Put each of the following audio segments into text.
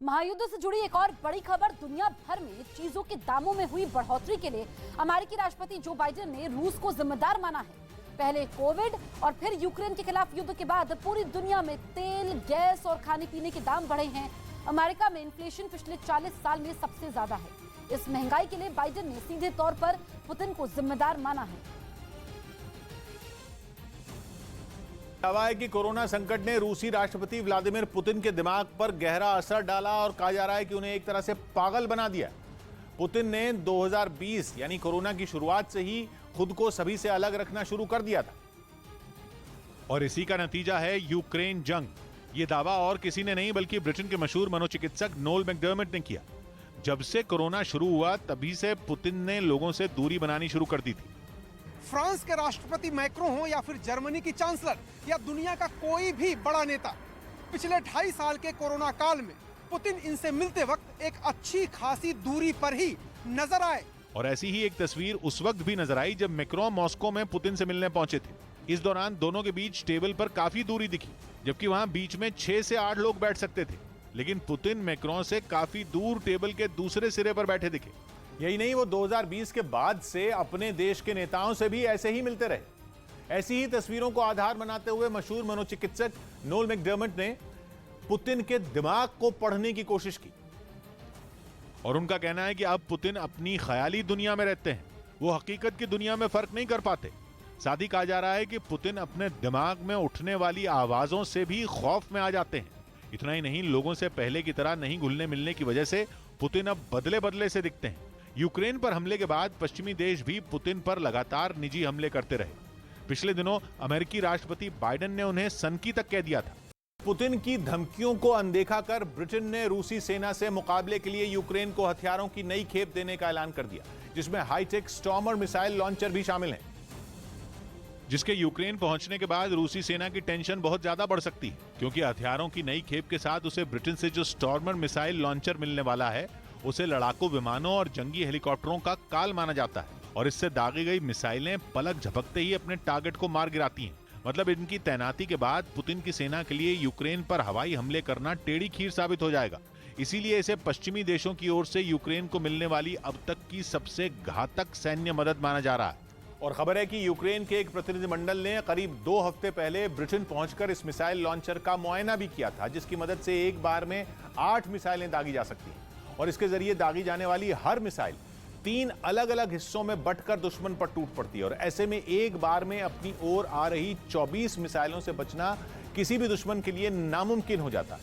महायुद्ध से जुड़ी एक और बड़ी खबर। दुनिया भर में चीजों के दामों में हुई बढ़ोतरी के लिए अमेरिकी राष्ट्रपति जो बाइडेन ने रूस को जिम्मेदार माना है। पहले कोविड और फिर यूक्रेन के खिलाफ युद्ध के बाद पूरी दुनिया में तेल, गैस और खाने पीने के दाम बढ़े हैं। अमेरिका में इन्फ्लेशन पिछले 40 साल में सबसे ज्यादा है। इस महंगाई के लिए बाइडेन ने सीधे तौर पर पुतिन को जिम्मेदार माना है। दावा है कि कोरोना संकट ने रूसी राष्ट्रपति व्लादिमीर पुतिन के दिमाग पर गहरा असर डाला और कहा जा रहा है कि उन्हें एक तरह से पागल बना दिया। पुतिन ने 2020 यानी कोरोना की शुरुआत से ही खुद को सभी से अलग रखना शुरू कर दिया था और इसी का नतीजा है यूक्रेन जंग। ये दावा और किसी ने नहीं बल्कि ब्रिटेन के मशहूर मनोचिकित्सक नोल मैकडर्मट ने किया। जब से कोरोना शुरू हुआ तभी से पुतिन ने लोगों से दूरी बनानी शुरू कर दी थी। फ्रांस के राष्ट्रपति मैक्रों हो या फिर जर्मनी की चांसलर या दुनिया का कोई भी बड़ा नेता, पिछले 2.5 साल के कोरोना काल में पुतिन इनसे मिलते वक्त एक अच्छी खासी दूरी पर ही नजर आए। और ऐसी ही एक तस्वीर उस वक्त भी नजर आई जब मैक्रों मॉस्को में पुतिन से मिलने पहुंचे थे। इस दौरान दोनों के बीच टेबल पर काफी दूरी दिखी, जबकि वहां बीच में 6 से 8 लोग बैठ सकते थे। लेकिन पुतिन मैक्रों से काफी दूर टेबल के दूसरे सिरे पर बैठे दिखे। यही नहीं, वो 2020 के बाद से अपने देश के नेताओं से भी ऐसे ही मिलते रहे। ऐसी ही तस्वीरों को आधार बनाते हुए मशहूर मनोचिकित्सक नोल मैकडर्मट ने पुतिन के दिमाग को पढ़ने की कोशिश की और उनका कहना है कि अब पुतिन अपनी ख्याली दुनिया में रहते हैं, वो हकीकत की दुनिया में फर्क नहीं कर पाते। साथ ही कहा जा रहा है कि पुतिन अपने दिमाग में उठने वाली आवाजों से भी खौफ में आ जाते हैं। इतना ही नहीं, लोगों से पहले की तरह नहीं घुलने मिलने की वजह से पुतिन अब बदले बदले से दिखते हैं। यूक्रेन पर हमले के बाद पश्चिमी देश भी पुतिन पर लगातार निजी हमले करते रहे। पिछले दिनों अमेरिकी राष्ट्रपति बाइडेन ने उन्हें सनकी तक कह दिया था। पुतिन की धमकियों को अनदेखा कर ब्रिटेन ने रूसी सेना से मुकाबले के लिए यूक्रेन को हथियारों की नई खेप देने का ऐलान कर दिया, जिसमें हाईटेक स्टॉर्मर मिसाइल लॉन्चर भी शामिल हैं, जिसके यूक्रेन पहुंचने के बाद रूसी सेना की टेंशन बहुत ज्यादा बढ़ सकती है, क्योंकि हथियारों की नई खेप के साथ उसे ब्रिटेन से जो स्टॉर्मर मिसाइल लॉन्चर मिलने वाला है उसे लड़ाकू विमानों और जंगी हेलीकॉप्टरों का काल माना जाता है और इससे दागी गई मिसाइलें पलक झपकते ही अपने टारगेट को मार गिराती हैं। मतलब इनकी तैनाती के बाद पुतिन की सेना के लिए यूक्रेन पर हवाई हमले करना टेढ़ी खीर साबित हो जाएगा। इसीलिए इसे पश्चिमी देशों की ओर से यूक्रेन को मिलने वाली अब तक की सबसे घातक सैन्य मदद माना जा रहा है। और खबर है कि यूक्रेन के एक प्रतिनिधिमंडल ने करीब 2 हफ्ते पहले ब्रिटेन पहुंचकर इस मिसाइल लॉन्चर का मुआयना भी किया था, जिसकी मदद से एक बार में 8 मिसाइलें दागी जा सकती हैं और इसके जरिए दागी जाने वाली हर मिसाइल 3 अलग अलग हिस्सों में बंटकर दुश्मन पर टूट पड़ती है। और ऐसे में एक बार में अपनी ओर आ रही 24 मिसाइलों से बचना किसी भी दुश्मन के लिए नामुमकिन हो जाता है।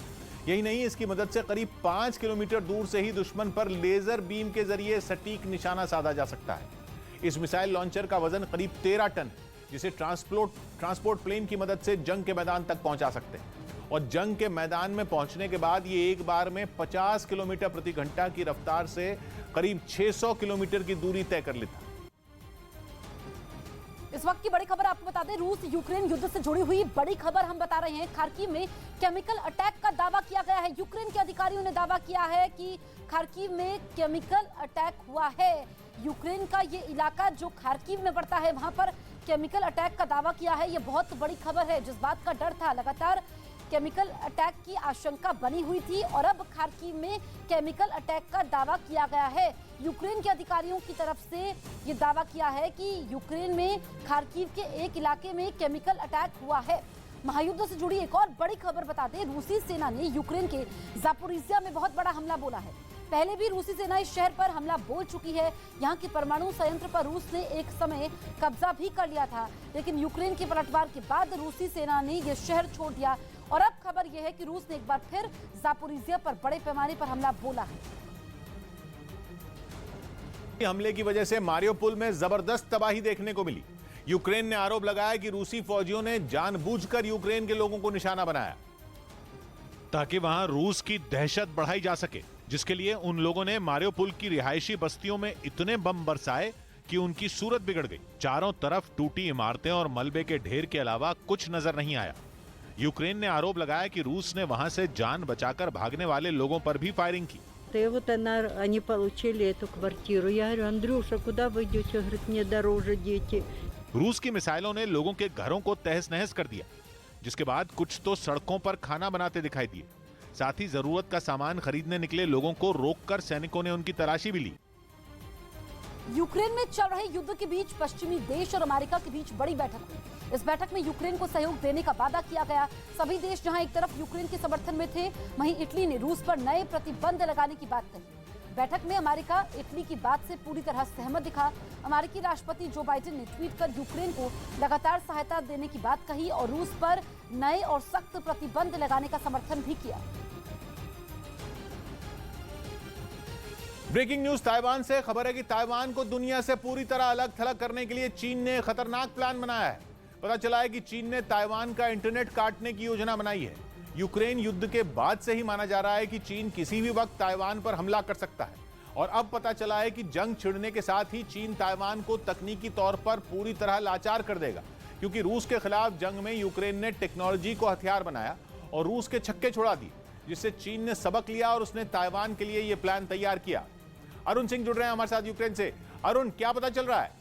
यही नहीं, इसकी मदद से करीब 5 किलोमीटर दूर से ही दुश्मन पर लेजर बीम के जरिए सटीक निशाना साधा जा सकता है। इस मिसाइल लॉन्चर का वजन करीब 13 टन, जिसे ट्रांसपोर्ट प्लेन की मदद से जंग के मैदान तक पहुंचा सकते हैं और जंग के मैदान में पहुंचने के बाद ये एक बार में 50 किलोमीटर प्रति घंटा की रफ्तार से करीब 600 किलोमीटर की दूरी तय कर लेता। इस वक्त की बड़ी खबर आपको बता दें, रूस यूक्रेन युद्ध से जुड़ी हुई बड़ी खबर हम बता रहे हैं। खार्किव में केमिकल अटैक का दावा किया गया है। यूक्रेन के अधिकारियों ने दावा किया है कि खार्किव में केमिकल अटैक हुआ है। यूक्रेन का ये इलाका जो खार्किव में पड़ता है, वहां पर केमिकल अटैक का दावा किया है। ये बहुत बड़ी खबर है। जिस बात का डर था, लगातार केमिकल अटैक की आशंका बनी हुई थी और अब खार्किव में केमिकल अटैक का दावा किया गया है। यूक्रेन के अधिकारियों की तरफ से ये दावा किया है कि यूक्रेन में खार्किव के एक इलाके में केमिकल अटैक हुआ है। महायुद्ध से जुड़ी एक और बड़ी खबर बता दें, रूसी सेना ने यूक्रेन के जापोरिजिया में बहुत बड़ा हमला बोला है। पहले भी रूसी सेना इस शहर पर हमला बोल चुकी है। यहाँ के परमाणु संयंत्र पर रूस ने एक समय कब्जा भी कर लिया था, लेकिन यूक्रेन के पलटवार के बाद रूसी सेना ने यह शहर छोड़ दिया और अब खबर यह है कि रूस ने एक बार फिर जापोरिजिया पर बड़े पैमाने पर हमला बोला है। हमले की वजह से मारियोपोल में जबरदस्त तबाही देखने को मिली। यूक्रेन ने आरोप लगाया कि रूसी फौजियों ने जानबूझकर यूक्रेन के लोगों को निशाना बनाया ताकि वहां रूस की दहशत बढ़ाई जा सके, जिसके लिए उन लोगों ने मारियोपोल की रिहायशी बस्तियों में इतने बम बरसाए कि उनकी सूरत बिगड़ गई। चारों तरफ टूटी इमारतें और मलबे के ढेर के अलावा कुछ नजर नहीं आया। यूक्रेन ने आरोप लगाया कि रूस ने वहां से जान बचाकर भागने वाले लोगों पर भी फायरिंग की। Вот они получили эту квартиру. Я говорю, Андрюша, куда вы идете? Говорит, мне дороже дети. रूस की मिसाइलों ने लोगों के घरों को तहस नहस कर दिया, जिसके बाद कुछ तो सड़कों पर खाना बनाते दिखाई दिए। साथ ही जरूरत का सामान खरीदने निकले लोगों को रोककर सैनिकों ने उनकी तलाशी भी ली। यूक्रेन में चल रहे युद्ध के बीच पश्चिमी देश और अमेरिका के बीच बड़ी बैठक हुई। इस बैठक में यूक्रेन को सहयोग देने का वादा किया गया। सभी देश जहां एक तरफ यूक्रेन के समर्थन में थे, वहीं इटली ने रूस पर नए प्रतिबंध लगाने की बात कही। बैठक में अमेरिका इटली की बात से पूरी तरह सहमत दिखा। अमेरिकी राष्ट्रपति जो बाइडेन ने ट्वीट कर यूक्रेन को लगातार सहायता देने की बात कही और रूस पर नए और सख्त प्रतिबंध लगाने का समर्थन भी किया। ब्रेकिंग न्यूज ताइवान से खबर है कि ताइवान को दुनिया से पूरी तरह अलग थलग करने के लिए चीन ने खतरनाक प्लान बनाया है। पता चला है कि चीन ने ताइवान का इंटरनेट काटने की योजना बनाई है। यूक्रेन युद्ध के बाद से ही माना जा रहा है कि चीन किसी भी वक्त ताइवान पर हमला कर सकता है और अब पता चला है कि जंग छिड़ने के साथ ही चीन ताइवान को तकनीकी तौर पर पूरी तरह लाचार कर देगा, क्योंकि रूस के खिलाफ जंग में यूक्रेन ने टेक्नोलॉजी को हथियार बनाया और रूस के छक्के छुड़ा दिए, जिससे चीन ने सबक लिया और उसने ताइवान के लिए यह प्लान तैयार किया। अरुण सिंह जुड़ रहे हैं हमारे साथ यूक्रेन से। अरुण, क्या पता चल रहा है?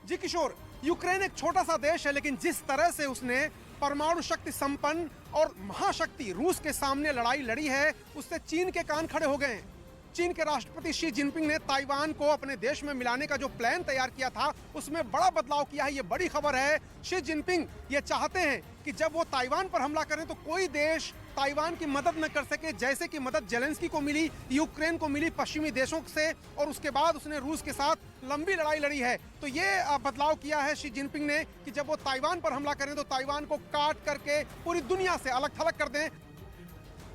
जी किशोर, यूक्रेन एक छोटा सा देश है, लेकिन जिस तरह से उसने परमाणु शक्ति संपन्न और महाशक्ति रूस के सामने लड़ाई लड़ी है, उससे चीन के कान खड़े हो गए हैं। चीन के राष्ट्रपति शी जिनपिंग ने ताइवान को अपने देश में मिलाने का जो प्लान तैयार किया था, उसमें बड़ा बदलाव किया है। ये बड़ी खबर है। शी जिनपिंग ये चाहते हैं कि जब वो ताइवान पर हमला करें तो कोई देश ताइवान की मदद न कर सके, जैसे कि मदद जेलेंस्की को मिली, यूक्रेन को मिली पश्चिमी देशों से, और उसके बाद उसने रूस के साथ लंबी लड़ाई लड़ी है। तो ये बदलाव किया है शी जिनपिंग ने कि जब वो ताइवान पर हमला करें तो ताइवान को काट करके पूरी दुनिया से अलग थलग कर दें।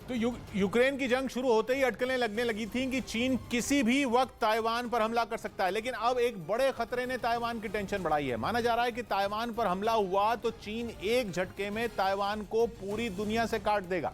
तो यूक्रेन की जंग शुरू होते ही अटकलें लगने लगी थी कि चीन किसी भी वक्त ताइवान पर हमला कर सकता है, लेकिन अब एक बड़े खतरे ने ताइवान की टेंशन बढ़ाई है। माना जा रहा है कि ताइवान पर हमला हुआ तो चीन एक झटके में ताइवान को पूरी दुनिया से काट देगा।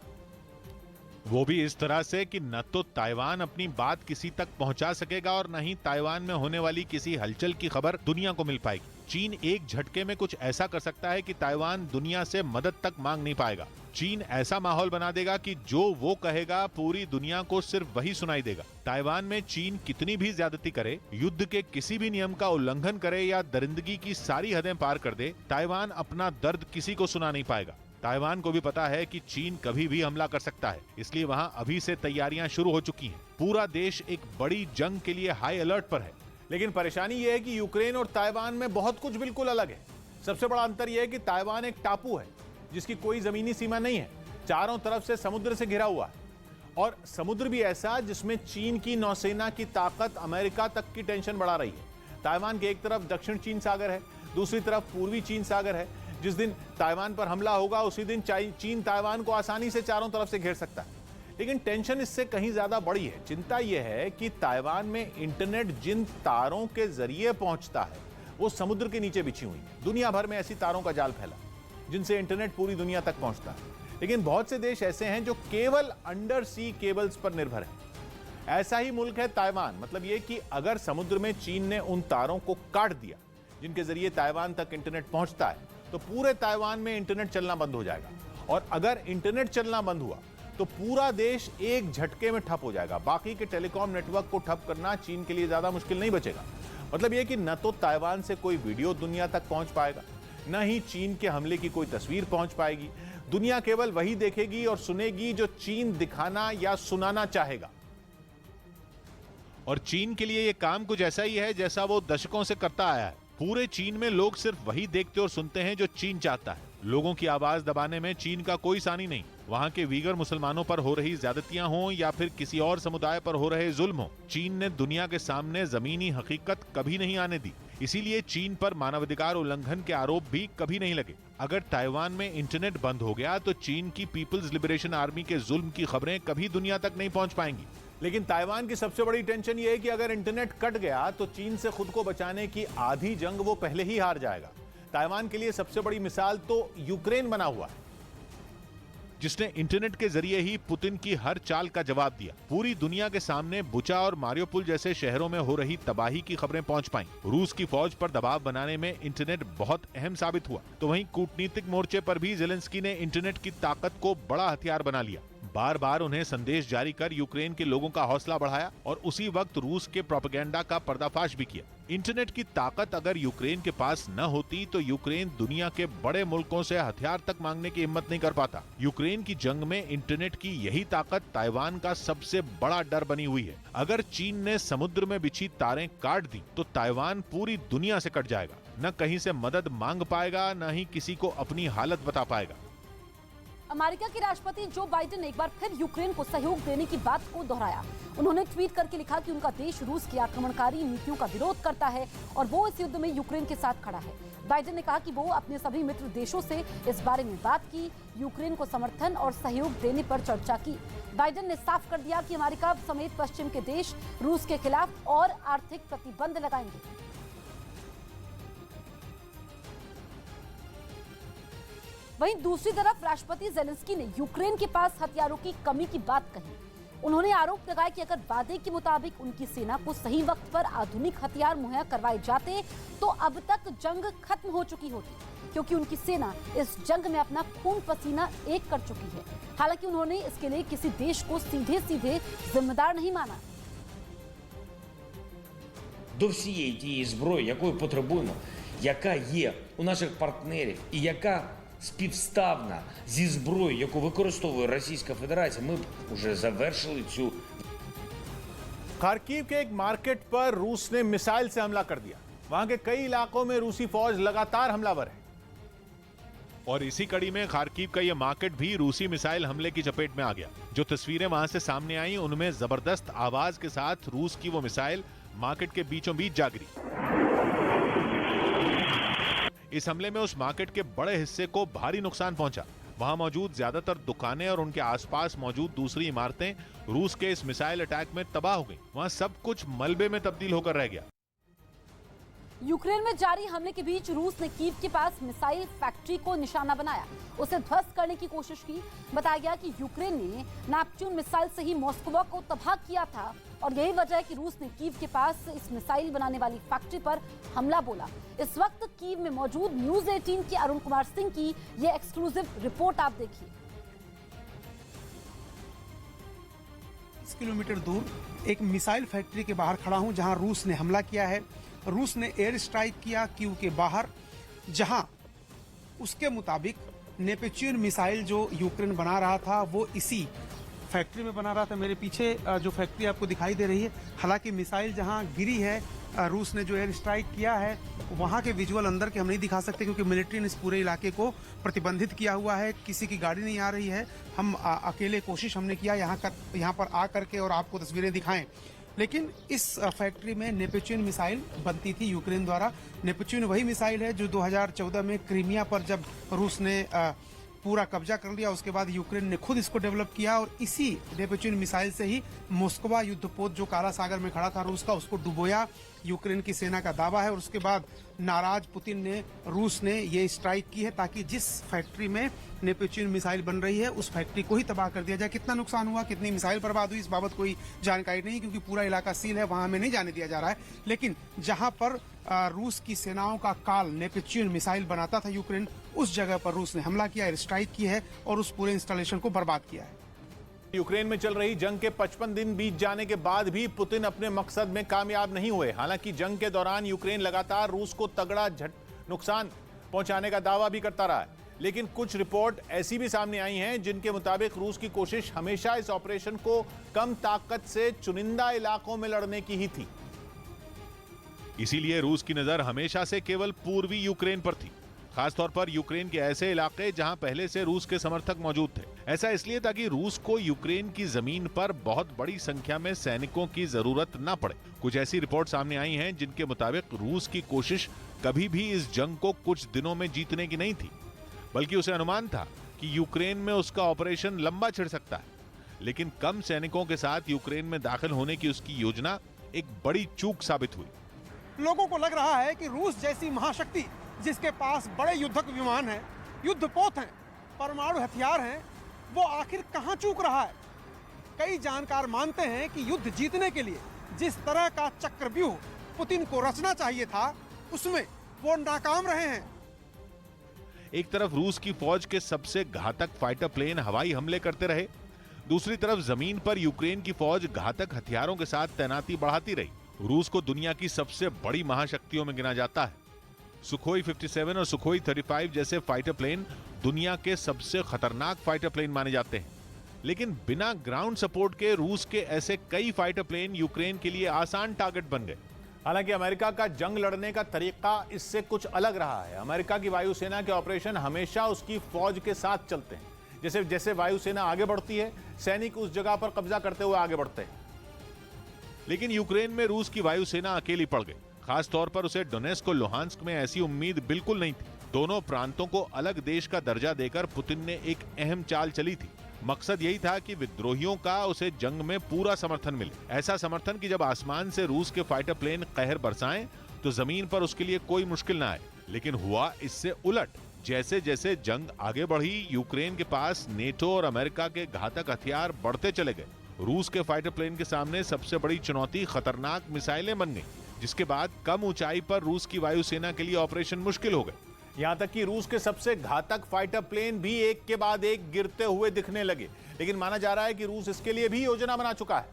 वो भी इस तरह से कि न तो ताइवान अपनी बात किसी तक पहुंचा सकेगा और न ही ताइवान में होने वाली किसी हलचल की खबर दुनिया को मिल पाएगी। चीन एक झटके में कुछ ऐसा कर सकता है कि ताइवान दुनिया से मदद तक मांग नहीं पाएगा। चीन ऐसा माहौल बना देगा कि जो वो कहेगा पूरी दुनिया को सिर्फ वही सुनाई देगा। ताइवान में चीन कितनी भी ज्यादती करे, युद्ध के किसी भी नियम का उल्लंघन करे या दरिंदगी की सारी हदें पार कर दे, ताइवान अपना दर्द किसी को सुना नहीं पाएगा। ताइवान को भी पता है कि चीन कभी भी हमला कर सकता है, इसलिए वहां अभी से तैयारियां शुरू हो चुकी हैं। पूरा देश एक बड़ी जंग के लिए हाई अलर्ट पर है। लेकिन परेशानी यह है कि यूक्रेन और ताइवान में बहुत कुछ बिल्कुल अलग है। सबसे बड़ा अंतर यह है कि ताइवान एक टापू है जिसकी कोई जमीनी सीमा नहीं है, चारों तरफ से समुद्र से घिरा हुआ है, और समुद्र भी ऐसा जिसमें चीन की नौसेना की ताकत अमेरिका तक की टेंशन बढ़ा रही है। ताइवान के एक तरफ दक्षिण चीन सागर है, दूसरी तरफ पूर्वी चीन सागर है। जिस दिन ताइवान पर हमला होगा उसी दिन चीन ताइवान को आसानी से चारों तरफ से घेर सकता है। लेकिन टेंशन इससे कहीं ज्यादा बड़ी है। चिंता यह है कि ताइवान में इंटरनेट जिन तारों के जरिए पहुंचता है वो समुद्र के नीचे बिछी हुई है। दुनिया भर में ऐसी तारों का जाल फैला जिनसे इंटरनेट पूरी दुनिया तक पहुंचता है। लेकिन बहुत से देश ऐसे हैं जो केवल अंडर सी केबल्स पर निर्भर हैं। ऐसा ही मुल्क है ताइवान। मतलब यह कि अगर समुद्र में चीन ने उन तारों को काट दिया जिनके जरिए ताइवान तक इंटरनेट पहुंचता है, तो पूरे ताइवान में इंटरनेट चलना बंद हो जाएगा। और अगर इंटरनेट चलना बंद हुआ तो पूरा देश एक झटके में ठप हो जाएगा। बाकी के टेलीकॉम नेटवर्क को ठप करना चीन के लिए ज्यादा मुश्किल नहीं बचेगा। मतलब यह कि न तो ताइवान से कोई वीडियो दुनिया तक पहुंच पाएगा, न ही चीन के हमले की कोई तस्वीर पहुंच पाएगी। दुनिया केवल वही देखेगी और सुनेगी जो चीन दिखाना या सुनाना चाहेगा। और चीन के लिए यह काम कुछ ऐसा ही है जैसा वो दशकों से करता आया है। पूरे चीन में लोग सिर्फ वही देखते और सुनते हैं जो चीन चाहता है। लोगों की आवाज दबाने में चीन का कोई सानी नहीं। वहां के वीगर मुसलमानों पर हो रही ज्यादतियां हों या फिर किसी और समुदाय पर हो रहे जुल्म हो, चीन ने दुनिया के सामने जमीनी हकीकत कभी नहीं आने दी। इसीलिए चीन पर मानवाधिकार उल्लंघन के आरोप भी कभी नहीं लगे। अगर ताइवान में इंटरनेट बंद हो गया तो चीन की पीपल्स लिबरेशन आर्मी के जुल्म की खबरें कभी दुनिया तक नहीं पहुंच पाएंगी। लेकिन ताइवान की सबसे बड़ी टेंशन यह है कि अगर इंटरनेट कट गया तो चीन से खुद को बचाने की आधी जंग वो पहले ही हार जाएगा। ताइवान के लिए सबसे बड़ी मिसाल तो यूक्रेन बना हुआ है, जिसने इंटरनेट के जरिए ही पुतिन की हर चाल का जवाब दिया। पूरी दुनिया के सामने बुचा और मारियोपोल जैसे शहरों में हो रही तबाही की खबरें पहुंच पाईं। रूस की फौज पर दबाव बनाने में इंटरनेट बहुत अहम साबित हुआ। तो वहीं कूटनीतिक मोर्चे पर भी जेलेंस्की ने इंटरनेट की ताकत को बड़ा हथियार बना लिया। बार बार उन्हें संदेश जारी कर यूक्रेन के लोगों का हौसला बढ़ाया और उसी वक्त रूस के प्रोपेगेंडा का पर्दाफाश भी किया। इंटरनेट की ताकत अगर यूक्रेन के पास न होती तो यूक्रेन दुनिया के बड़े मुल्कों से हथियार तक मांगने की हिम्मत नहीं कर पाता। यूक्रेन की जंग में इंटरनेट की यही ताकत ताइवान का सबसे बड़ा डर बनी हुई है। अगर चीन ने समुद्र में बिछी तारें काट दी तो ताइवान पूरी दुनिया से कट जाएगा, न कहीं से मदद मांग पाएगा, न ही किसी को अपनी हालत बता पाएगा। अमेरिका के राष्ट्रपति जो बाइडेन ने एक बार फिर यूक्रेन को सहयोग देने की बात को दोहराया। उन्होंने ट्वीट करके लिखा कि उनका देश रूस की आक्रमणकारी नीतियों का विरोध करता है और वो इस युद्ध में यूक्रेन के साथ खड़ा है। बाइडेन ने कहा कि वो अपने सभी मित्र देशों से इस बारे में बात की, यूक्रेन को समर्थन और सहयोग देने पर चर्चा की। बाइडेन ने साफ कर दिया कि अमेरिका समेत पश्चिम के देश रूस के खिलाफ और आर्थिक प्रतिबंध लगाएंगे। वहीं दूसरी तरफ राष्ट्रपति जेलेंस्की ने यूक्रेन के पास हथियारों की कमी की बात कही। उन्होंने आरोप लगाया कि अगर वादे के मुताबिक उनकी सेना को सही वक्त पर आधुनिक हथियार मुहैया करवाए जाते तो अब तक जंग खत्म हो चुकी होती, क्योंकि उनकी सेना इस जंग में अपना खून पसीना एक कर चुकी है। हालांकि उन्होंने इसके लिए किसी देश को सीधे सीधे जिम्मेदार नहीं माना। До всієї тієї зброї, якої потребуємо, яка є у наших партнерів і яка співставна зі зброєю, яку використовує Російська Федерація, ми вже завершили цю. खार्किव के एक मार्केट पर रूस ने मिसाइल से हमला कर दिया। वहां के कई इलाकों में रूसी फौज लगातार हमलावर है। और इसी कड़ी में खार्किव का यह मार्केट भी रूसी मिसाइल हमले की चपेट में आ गया। जो तस्वीरें वहां से सामने आई उनमें जबरदस्त आवाज के साथ रूस की वो मिसाइल मार्केट के बीचों बीच जा गिरी। इस हमले में उस मार्केट के बड़े हिस्से को भारी नुकसान पहुंचा। वहां मौजूद ज्यादातर दुकानें और उनके आसपास मौजूद दूसरी इमारतें रूस के इस मिसाइल अटैक में तबाह हो गई। वहां सब कुछ मलबे में तब्दील होकर रह गया। यूक्रेन में जारी हमले के बीच रूस ने कीव के पास मिसाइल फैक्ट्री को निशाना बनाया, उसे ध्वस्त करने की कोशिश की। बताया गया कि यूक्रेन ने नेपच्यून मिसाइल से ही मॉस्को को तबाह किया था और यही वजह है कि रूस ने कीव के पास इस मिसाइल बनाने वाली फैक्ट्री पर हमला बोला। इस वक्त कीव में मौजूद न्यूज 18 के अरुण कुमार सिंह की ये एक्सक्लूसिव रिपोर्ट आप देखिए। 30 किलोमीटर दूर एक मिसाइल फैक्ट्री के बाहर खड़ा हूं, जहां रूस ने हमला किया है। रूस ने एयर स्ट्राइक किया कीव के बाहर, जहां उसके मुताबिक नेपच्यून मिसाइल जो यूक्रेन बना रहा था वो इसी फैक्ट्री में बना रहा था। मेरे पीछे जो फैक्ट्री आपको दिखाई दे रही है, हालांकि मिसाइल जहां गिरी है, रूस ने जो एयर स्ट्राइक किया है वहां के विजुअल अंदर के हम नहीं दिखा सकते, क्योंकि मिलिट्री ने इस पूरे इलाके को प्रतिबंधित किया हुआ है। किसी की गाड़ी नहीं आ रही है। हम अकेले कोशिश हमने किया यहाँ पर आ करके और आपको तस्वीरें दिखाएं। लेकिन इस फैक्ट्री में नेपच्यून मिसाइल बनती थी यूक्रेन द्वारा। नेपच्यून वही मिसाइल है जो 2014 में क्रीमिया पर जब रूस ने पूरा कब्जा कर लिया, उसके बाद यूक्रेन ने खुद इसको डेवलप किया और इसी नेपच्यून मिसाइल से ही मॉस्को युद्धपोत जो काला सागर में खड़ा था रूस का, उसको डुबोया। यूक्रेन की सेना का दावा है और उसके बाद नाराज पुतिन ने रूस ने ये स्ट्राइक की है ताकि जिस फैक्ट्री में नेपच्यून मिसाइल बन रही है उस फैक्ट्री को ही तबाह कर दिया जाए। कितना नुकसान हुआ, कितनी मिसाइल बर्बाद हुई, इस बाबत कोई जानकारी नहीं, क्योंकि पूरा इलाका सील है, वहां हमें नहीं जाने दिया जा रहा है। लेकिन जहां पर रूस की सेनाओं का काल नेपच्यून मिसाइल बनाता था यूक्रेन, उस जगह पर रूस ने हमला किया, एयर स्ट्राइक की है और उस पूरे इंस्टॉलेशन को बर्बाद किया है। यूक्रेन में चल रही जंग के 55 दिन बीत जाने के बाद भी पुतिन अपने मकसद में कामयाब नहीं हुए। हालांकि जंग के दौरान यूक्रेन लगातार रूस को तगड़ा नुकसान पहुंचाने का दावा भी करता रहा है, लेकिन कुछ रिपोर्ट ऐसी भी सामने आई हैं जिनके मुताबिक रूस की कोशिश हमेशा इस ऑपरेशन को कम ताकत से चुनिंदा इलाकों में लड़ने की ही थी। इसीलिए रूस की नजर हमेशा से केवल पूर्वी यूक्रेन पर थी, खासतौर पर यूक्रेन के ऐसे इलाके जहां पहले से रूस के समर्थक मौजूद थे। ऐसा इसलिए ताकि रूस को यूक्रेन की जमीन पर बहुत बड़ी संख्या में सैनिकों की जरूरत न पड़े। कुछ ऐसी रिपोर्ट सामने आई हैं जिनके मुताबिक रूस की कोशिश कभी भी इस जंग को कुछ दिनों में जीतने की नहीं थी, बल्कि उसे अनुमान था कि यूक्रेन में उसका ऑपरेशन लंबा छिड़ सकता है। लेकिन कम सैनिकों के साथ यूक्रेन में दाखिल होने की उसकी योजना एक बड़ी चूक साबित हुई। लोगों को लग रहा है कि रूस जैसी महाशक्ति जिसके पास बड़े युद्धक विमान हैं, युद्धपोत हैं, परमाणु हथियार हैं, वो आखिर कहां चूक रहा है। कई जानकार मानते हैं कि युद्ध जीतने के लिए जिस तरह का चक्रव्यूह पुतिन को रचना चाहिए था, उसमें वो नाकाम रहे हैं। एक तरफ रूस की फौज के सबसे घातक फाइटर प्लेन हवाई हमले करते रहे, दूसरी तरफ जमीन पर यूक्रेन की फौज घातक हथियारों के साथ तैनाती बढ़ाती रही। रूस को दुनिया की सबसे बड़ी महाशक्तियों में गिना जाता है। सुखोई 57 और सुखोई 35 जैसे फाइटर प्लेन दुनिया के सबसे खतरनाक फाइटर प्लेन माने जाते हैं। लेकिन बिना ग्राउंड सपोर्ट के रूस के ऐसे कई फाइटर प्लेन यूक्रेन के लिए आसान टारगेट बन गए। हालांकि अमेरिका का जंग लड़ने का तरीका इससे कुछ अलग रहा है। अमेरिका की वायुसेना के ऑपरेशन हमेशा उसकी फौज के साथ चलते हैं। जैसे जैसे वायुसेना आगे बढ़ती है, सैनिक उस जगह पर कब्जा करते हुए आगे बढ़ते हैं। लेकिन यूक्रेन में रूस की वायुसेना अकेली पड़ गई। खास तौर पर उसे डोनेस्क और लुहांस्क में ऐसी उम्मीद बिल्कुल नहीं थी। दोनों प्रांतों को अलग देश का दर्जा देकर पुतिन ने एक अहम चाल चली थी। मकसद यही था कि विद्रोहियों का उसे जंग में पूरा समर्थन मिले। ऐसा समर्थन कि जब आसमान से रूस के फाइटर प्लेन कहर बरसाएं तो जमीन पर उसके लिए कोई मुश्किल ना आए। लेकिन हुआ इससे उलट। जैसे जैसे जंग आगे बढ़ी, यूक्रेन के पास नेटो और अमेरिका के घातक हथियार बढ़ते चले गए। रूस के फाइटर प्लेन के सामने सबसे बड़ी चुनौती खतरनाक मिसाइलें बन गई, जिसके बाद कम ऊंचाई पर रूस की वायुसेना के लिए ऑपरेशन मुश्किल हो गए। यहां तक कि रूस के सबसे घातक फाइटर प्लेन भी एक के बाद एक गिरते हुए दिखने लगे। लेकिन माना जा रहा है कि रूस इसके लिए भी योजना बना चुका है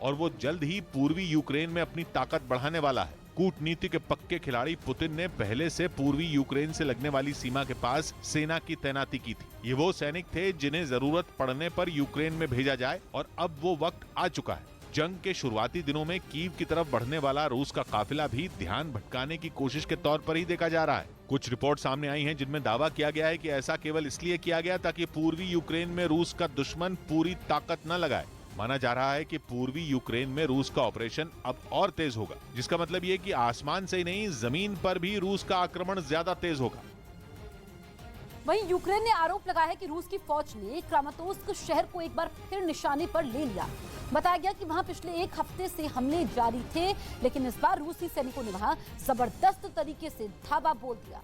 और वो जल्द ही पूर्वी यूक्रेन में अपनी ताकत बढ़ाने वाला है। कूटनीति के पक्के खिलाड़ी पुतिन ने पहले से पूर्वी यूक्रेन से लगने वाली सीमा के पास सेना की तैनाती की थी। ये वो सैनिक थे जिन्हें जरूरत पड़ने पर यूक्रेन में भेजा जाए, और अब वो वक्त आ चुका है। जंग के शुरुआती दिनों में कीव की तरफ बढ़ने वाला रूस का काफिला भी ध्यान भटकाने की कोशिश के तौर पर ही देखा जा रहा है। कुछ रिपोर्ट सामने आई हैं जिनमें दावा किया गया है कि ऐसा केवल इसलिए किया गया ताकि पूर्वी यूक्रेन में रूस का दुश्मन पूरी ताकत न लगाए। माना जा रहा है कि पूर्वी यूक्रेन में रूस का ऑपरेशन अब और तेज होगा, जिसका मतलब ये कि आसमान से ही नहीं, जमीन पर भी रूस का आक्रमण ज्यादा तेज होगा। वहीं यूक्रेन ने आरोप लगाया है कि रूस की फौज ने क्रामातोर्स्क शहर को एक बार फिर निशाने पर ले लिया। बताया गया कि वहां पिछले एक हफ्ते से हमले जारी थे, लेकिन इस बार रूसी सैनिकों ने वहां जबरदस्त तरीके से धावा बोल दिया।